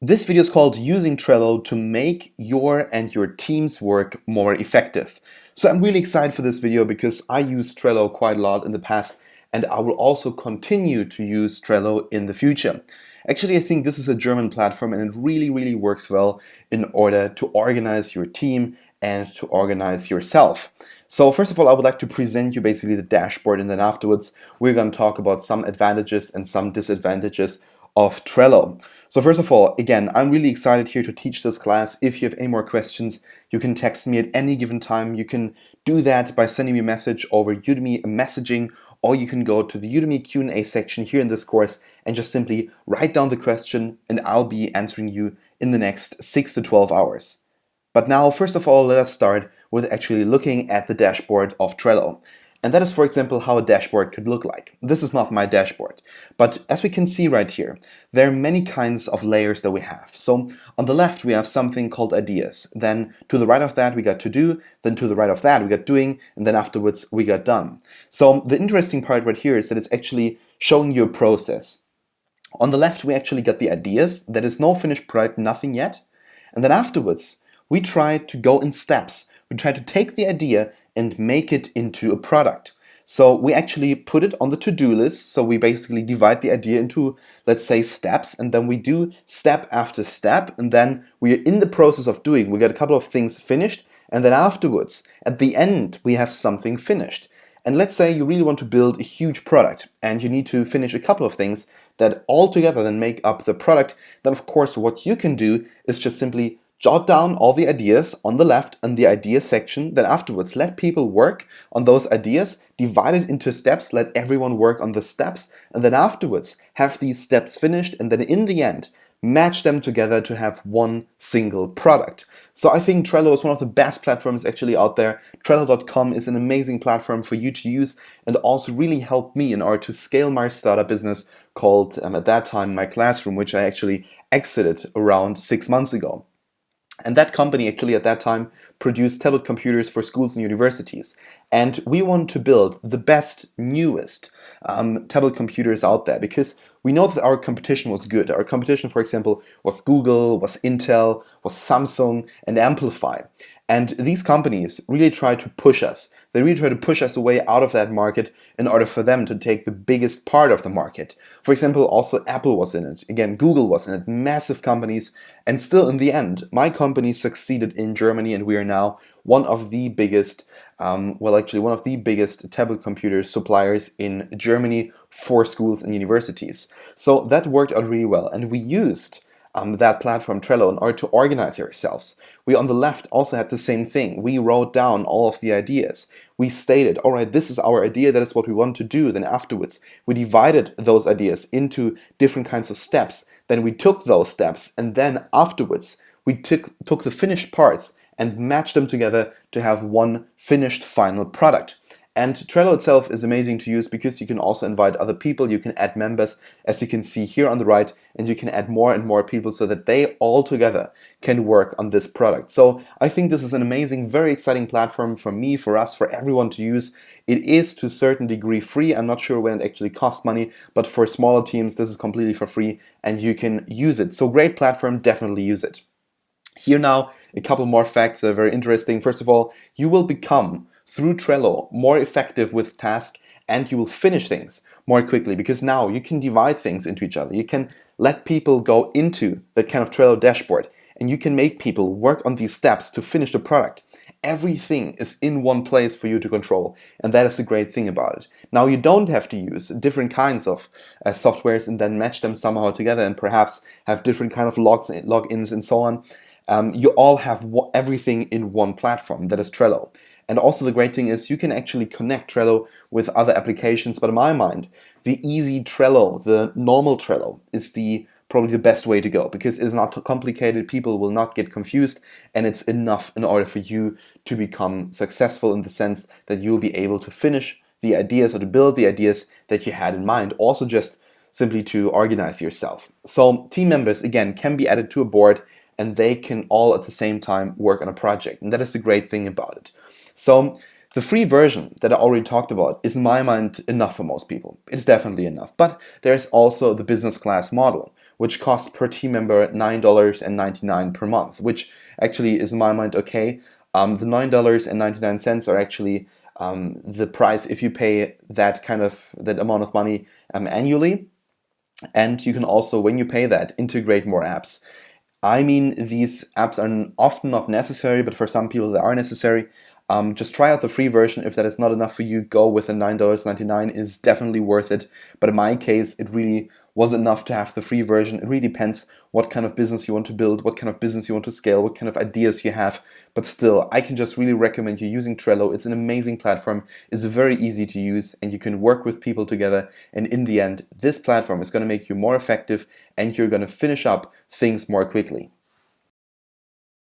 This video is called Using Trello to make your and your team's work more effective. So I'm really excited for this video because I used Trello quite a lot in the past and I will also continue to use Trello in the future. Actually, I think this is a German platform and it really works well in order to organize your team and to organize yourself. So first of all, I would like to present you basically the dashboard, and then afterwards we're going to talk about some advantages and some disadvantages of Trello. So first of all, again, I'm really excited here to teach this class. If you have any more questions, you can text me at any given time. You can do that by sending me a message over Udemy messaging, or you can go to the Udemy Q&A section here in this course and just simply write down the question and I'll be answering you in the next 6 to 12 hours. But now, first of all, let us start with actually looking at the dashboard of Trello. And that is, for example, how a dashboard could look like. This is not my dashboard, but as we can see right here, there are many kinds of layers that we have. So on the left, we have something called ideas. Then to the right of that, we got to do. Then to the right of that, we got doing. And then afterwards, we got done. So the interesting part right here is that it's actually showing you a process. On the left, we actually got the ideas. There is no finished product, nothing yet. And then afterwards, we try to go in steps. We try to take the idea and make it into a product. So we actually put it on the to-do list. So we basically divide the idea into, let's say, steps, and then we do step after step, and then we are in the process of doing. We get a couple of things finished, and then afterwards, at the end, we have something finished. And let's say you really want to build a huge product, and you need to finish a couple of things that all together then make up the product. Then of course what you can do is just simply jot down all the ideas on the left in the idea section, then afterwards let people work on those ideas, divide it into steps, let everyone work on the steps, and then afterwards have these steps finished, and then in the end match them together to have one single product. So I think Trello is one of the best platforms actually out there. Trello.com is an amazing platform for you to use and also really helped me in order to scale my startup business called, at that time, My Classroom, which I actually exited around 6 months ago. And that company actually at that time produced tablet computers for schools and universities. And we want to build the best, newest tablet computers out there because we know that our competition was good. Our competition, for example, was Google, was Intel, was Samsung, and Amplify. And these companies really try to push us. They really try to push us away out of that market in order for them to take the biggest part of the market. For example, also Apple was in it. Again, Google was in it. Massive companies. And still in the end, my company succeeded in Germany and we are now one of the biggest, one of the biggest tablet computer suppliers in Germany for schools and universities. So that worked out really well. And we used that platform Trello in order to organize ourselves. We on the left also had the same thing. We wrote down all of the ideas. We stated, all right, this is our idea, that is what we want to do. Then afterwards, we divided those ideas into different kinds of steps. Then we took those steps and then afterwards, we took the finished parts and matched them together to have one finished final product. And Trello itself is amazing to use because you can also invite other people, you can add members, as you can see here on the right, and you can add more and more people so that they all together can work on this product. So I think this is an amazing, very exciting platform for me, for us, for everyone to use. It is to a certain degree free. I'm not sure when it actually costs money, but for smaller teams, this is completely for free and you can use it. So great platform, definitely use it. Here now, a couple more facts that are very interesting. First of all, you will become through Trello more effective with tasks and you will finish things more quickly because now you can divide things into each other. You can let people go into the kind of Trello dashboard and you can make people work on these steps to finish the product. Everything is in one place for you to control, and that is the great thing about it. Now you don't have to use different kinds of softwares and then match them somehow together and perhaps have different kind of logins and so on. You all have everything in one platform, that is Trello. And also the great thing is you can actually connect Trello with other applications, but in my mind, the easy Trello, the normal Trello, is probably the best way to go because it is not complicated, people will not get confused, and it's enough in order for you to become successful in the sense that you'll be able to finish the ideas or to build the ideas that you had in mind, also just simply to organize yourself. So team members, again, can be added to a board and they can all at the same time work on a project, and that is the great thing about it. So the free version that I already talked about is in my mind enough for most people. It is definitely enough. But there's also the business class model, which costs per team member $9.99 per month, which actually is in my mind okay. The $9.99 are actually the price if you pay that amount of money annually. And you can also, when you pay that, integrate more apps. I mean, these apps are often not necessary, but for some people they are necessary. Just try out the free version. If that is not enough for you, go with the $9.99. Is definitely worth it. But in my case, it really was enough to have the free version. It really depends what kind of business you want to build, what kind of business you want to scale, what kind of ideas you have. But still, I can just really recommend you using Trello. It's an amazing platform. It's very easy to use, and you can work with people together. And in the end, this platform is going to make you more effective, and you're going to finish up things more quickly.